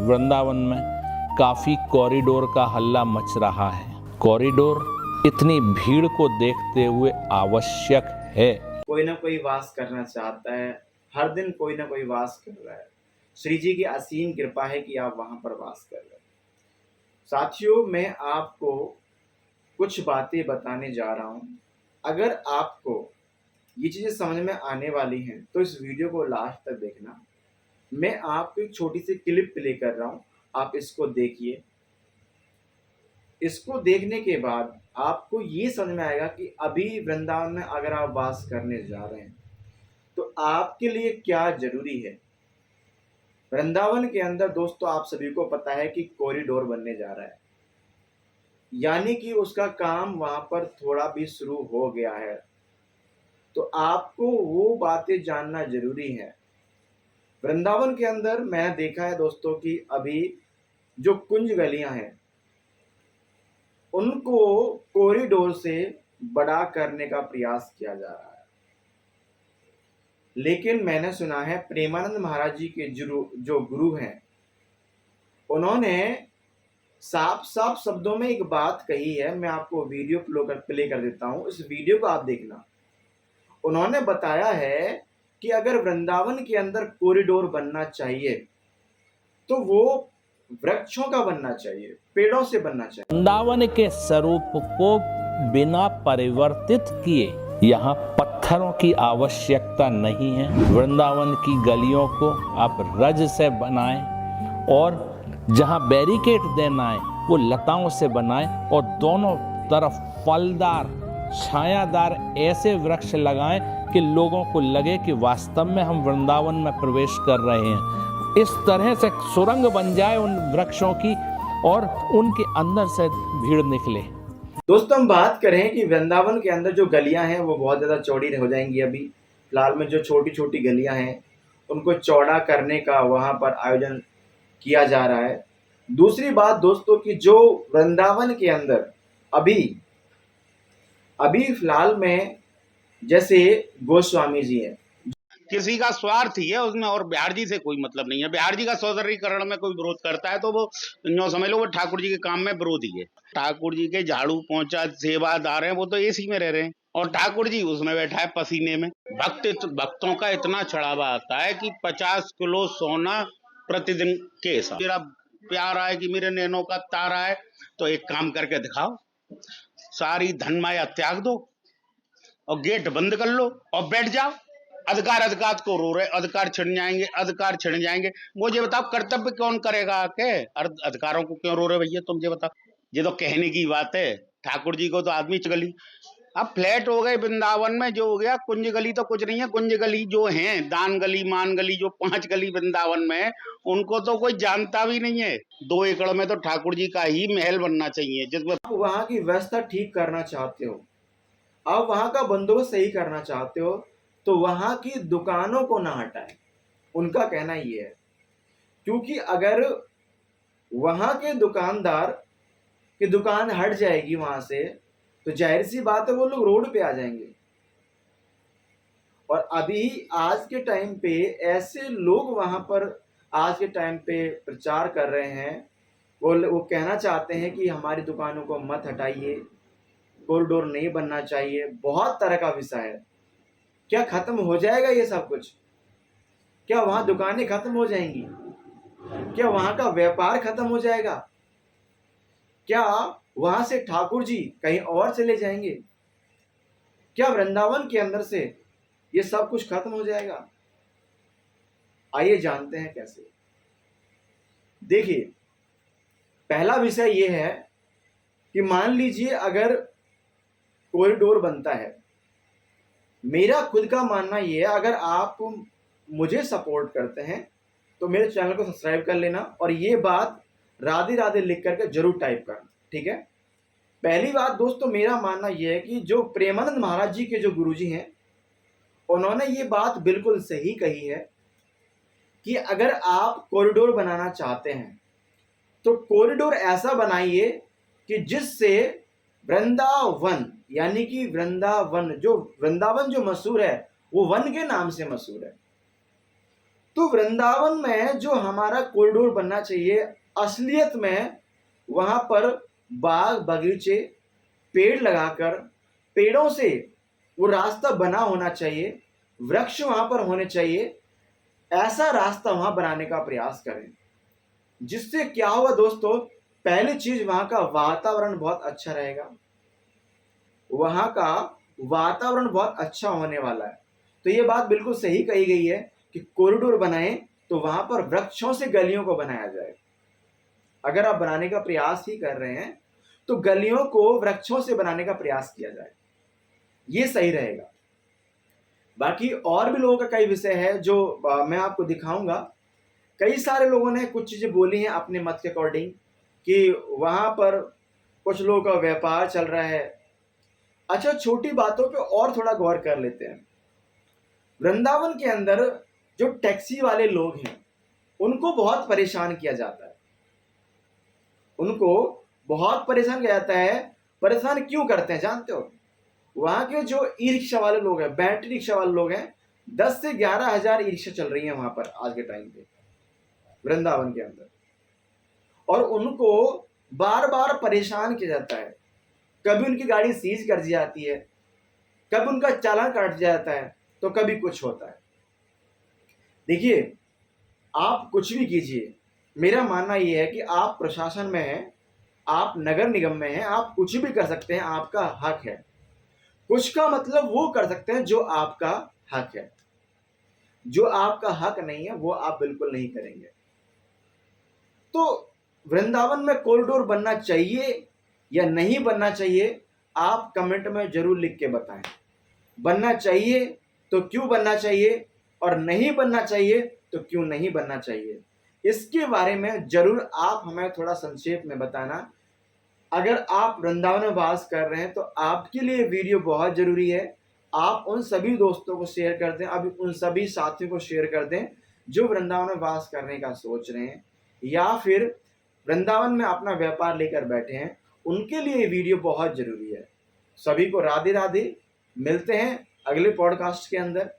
वृंदावन में काफी कॉरिडोर का हल्ला मच रहा है। कॉरिडोर इतनी भीड़ को देखते हुए आवश्यक है। कोई ना कोई वास करना चाहता है, हर दिन कोई ना कोई वास कर रहा है। श्री जी की असीम कृपा है कि आप वहां पर वास कर रहे हैं। साथियों, मैं आपको कुछ बातें बताने जा रहा हूं। अगर आपको ये चीजें समझ में आने वाली हैं तो इस वीडियो को लास्ट तक देखना। मैं आपको एक छोटी सी क्लिप प्ले कर रहा हूं, आप इसको देखिए। इसको देखने के बाद आपको ये समझ में आएगा कि अभी वृंदावन में अगर आप वास करने जा रहे हैं तो आपके लिए क्या जरूरी है। वृंदावन के अंदर दोस्तों आप सभी को पता है कि कॉरिडोर बनने जा रहा है, यानी कि उसका काम वहां पर थोड़ा भी शुरू हो गया है। तो आपको वो बातें जानना जरूरी है। वृंदावन के अंदर मैंने देखा है दोस्तों कि अभी जो कुंज गलियां हैं उनको कॉरिडोर से बड़ा करने का प्रयास किया जा रहा है। लेकिन मैंने सुना है प्रेमानंद महाराज जी के जो गुरु हैं उन्होंने साफ साफ शब्दों में एक बात कही है। मैं आपको वीडियो प्ले कर देता हूं, इस वीडियो को आप देखना। उन्होंने बताया है कि अगर वृंदावन के अंदर कॉरिडोर बनना चाहिए तो वो वृक्षों का बनना चाहिए, पेड़ों से बनना चाहिए। वृंदावन के स्वरूप को बिना परिवर्तित किए यहाँ पत्थरों की आवश्यकता नहीं है। वृंदावन की गलियों को आप रज से बनाएं और जहाँ बैरिकेड देना है वो लताओं से बनाएं और दोनों तरफ फलदार छायादार ऐसे वृक्ष लगाएं कि लोगों को लगे कि वास्तव में हम वृंदावन में प्रवेश कर रहे हैं। इस तरह से सुरंग बन जाए उन वृक्षों की और उनके अंदर से भीड़ निकले। दोस्तों हम बात करें कि वृंदावन के अंदर जो गलियां हैं वो बहुत ज़्यादा चौड़ी हो जाएंगी। अभी फिलहाल में जो छोटी छोटी गलियां हैं उनको चौड़ा करने का वहां पर आयोजन किया जा रहा है। दूसरी बात दोस्तों कि जो वृंदावन के अंदर अभी फिलहाल में जैसे गोस्वामी जी हैं, किसी का स्वार्थ ही है उसमें और बिहार जी से कोई मतलब नहीं है। बिहार जी का सौंदर्यीकरण में कोई विरोध करता है तो वो नो समझ लो वो ठाकुर जी के काम में विरोधी है। ठाकुर जी के झाड़ू पोंछा सेवादार हैं, वो तो एसी में रह रहे हैं और ठाकुर जी उसमें बैठा है पसीने में। भक्तों का इतना चढ़ावा आता है कि 50 किलो सोना प्रतिदिन के हिसाब। मेरा प्यार है कि मेरे नैनों का तारा है, तो एक काम करके दिखाओ, सारी धन माया त्याग दो और गेट बंद कर लो और बैठ जाओ। अधिकार को रो रहे, अधिकार छिड़ जाएंगे। मुझे बताओ कर्तव्य कौन करेगा आके? अधिकारों को क्यों रो रहे भैया, तुम ये बताओ। ये तो कहने की बात है। ठाकुर जी को तो आदमी गली अब फ्लैट हो गए वृंदावन में, जो हो गया कुंज गली तो कुछ नहीं है। कुंज गली जो है, दान गली मान गली, जो 5 गली वृंदावन में, उनको तो कोई जानता भी नहीं है। 2 एकड़ में तो ठाकुर जी का ही महल बनना चाहिए जिसमें आप वहां की व्यवस्था ठीक करना चाहते हो, आप वहां का बंदोबस्त सही करना चाहते हो तो वहां की दुकानों को ना हटाएं। उनका कहना ये है, क्योंकि अगर वहां के दुकानदार की दुकान हट जाएगी वहां से तो जाहिर सी बात है वो लोग रोड पे आ जाएंगे। और अभी आज के टाइम पे ऐसे लोग वहां पर आज के टाइम पे प्रचार कर रहे हैं, वो कहना चाहते हैं कि हमारी दुकानों को मत हटाइए, कॉरिडोर नहीं बनना चाहिए। बहुत तरह का विषय है। क्या खत्म हो जाएगा ये सब कुछ? क्या वहां दुकानें खत्म हो जाएंगी? क्या वहां का व्यापार खत्म हो जाएगा? क्या वहां से ठाकुर जी कहीं और चले जाएंगे? क्या वृंदावन के अंदर से ये सब कुछ खत्म हो जाएगा? आइए जानते हैं कैसे। देखिए, पहला विषय ये है कि मान लीजिए अगर कॉरिडोर बनता है, मेरा खुद का मानना ये है, अगर आप मुझे सपोर्ट करते हैं तो मेरे चैनल को सब्सक्राइब कर लेना और ये बात राधे राधे लिख करके जरूर टाइप करना, ठीक है। पहली बात दोस्तों, मेरा मानना यह है कि जो प्रेमानंद महाराज जी के जो गुरुजी हैं उन्होंने ये बात बिल्कुल सही कही है कि अगर आप कॉरिडोर बनाना चाहते हैं तो कॉरिडोर ऐसा बनाइए कि जिससे वृंदावन, यानी कि वृंदावन जो मशहूर है वो वन के नाम से मशहूर है। तो वृंदावन में जो हमारा कॉरिडोर बनना चाहिए, असलियत में वहां पर बाग बगीचे पेड़ लगाकर, पेड़ों से वो रास्ता बना होना चाहिए, वृक्ष वहां पर होने चाहिए। ऐसा रास्ता वहां बनाने का प्रयास करें, जिससे क्या होगा दोस्तों, पहली चीज वहां का वातावरण बहुत अच्छा रहेगा। वहां का वातावरण बहुत अच्छा होने वाला है। तो ये बात बिल्कुल सही कही गई है कि कॉरिडोर बनाएं तो वहां पर वृक्षों से गलियों को बनाया जाए। अगर आप बनाने का प्रयास ही कर रहे हैं तो गलियों को वृक्षों से बनाने का प्रयास किया जाए, ये सही रहेगा। बाकी और भी लोगों का कई विषय है जो मैं आपको दिखाऊंगा। कई सारे लोगों ने कुछ चीजें बोली हैं अपने मत के अकॉर्डिंग कि वहां पर कुछ लोगों का व्यापार चल रहा है। अच्छा, छोटी बातों पे और थोड़ा गौर कर लेते हैं। वृंदावन के अंदर जो टैक्सी वाले लोग हैं उनको बहुत परेशान किया जाता है, उनको बहुत परेशान किया जाता है। परेशान क्यों करते हैं जानते हो? वहां के जो ई रिक्शा वाले लोग हैं, बैटरी रिक्शा वाले लोग हैं, 10 से 11 हजार ई रिक्शा चल रही हैं वहां पर आज के टाइम पे वृंदावन के अंदर, और उनको बार बार परेशान किया जाता है। कभी उनकी गाड़ी सीज कर दी जाती है, कभी उनका चालान काट दिया जाता है, तो कभी कुछ होता है। देखिए, आप कुछ भी कीजिए, मेरा मानना यह है कि आप प्रशासन में हैं, आप नगर निगम में हैं, आप कुछ भी कर सकते हैं, आपका हक है। कुछ का मतलब वो कर सकते हैं जो आपका हक है, जो आपका हक नहीं है वो आप बिल्कुल नहीं करेंगे। तो वृंदावन में कॉरिडोर बनना चाहिए या नहीं बनना चाहिए, आप कमेंट में जरूर लिख के बताएं। बनना चाहिए तो क्यों बनना चाहिए, और नहीं बनना चाहिए तो क्यों नहीं बनना चाहिए, इसके बारे में जरूर आप हमें थोड़ा संक्षेप में बताना। अगर आप वृंदावन में वास कर रहे हैं तो आपके लिए वीडियो बहुत जरूरी है। आप उन सभी दोस्तों को शेयर कर दें, अभी उन सभी साथियों को शेयर कर दें जो वृंदावन में वास करने का सोच रहे हैं या फिर वृंदावन में अपना व्यापार लेकर बैठे हैं, उनके लिए ये वीडियो बहुत जरूरी है। सभी को राधे राधे। मिलते हैं अगले पॉडकास्ट के अंदर।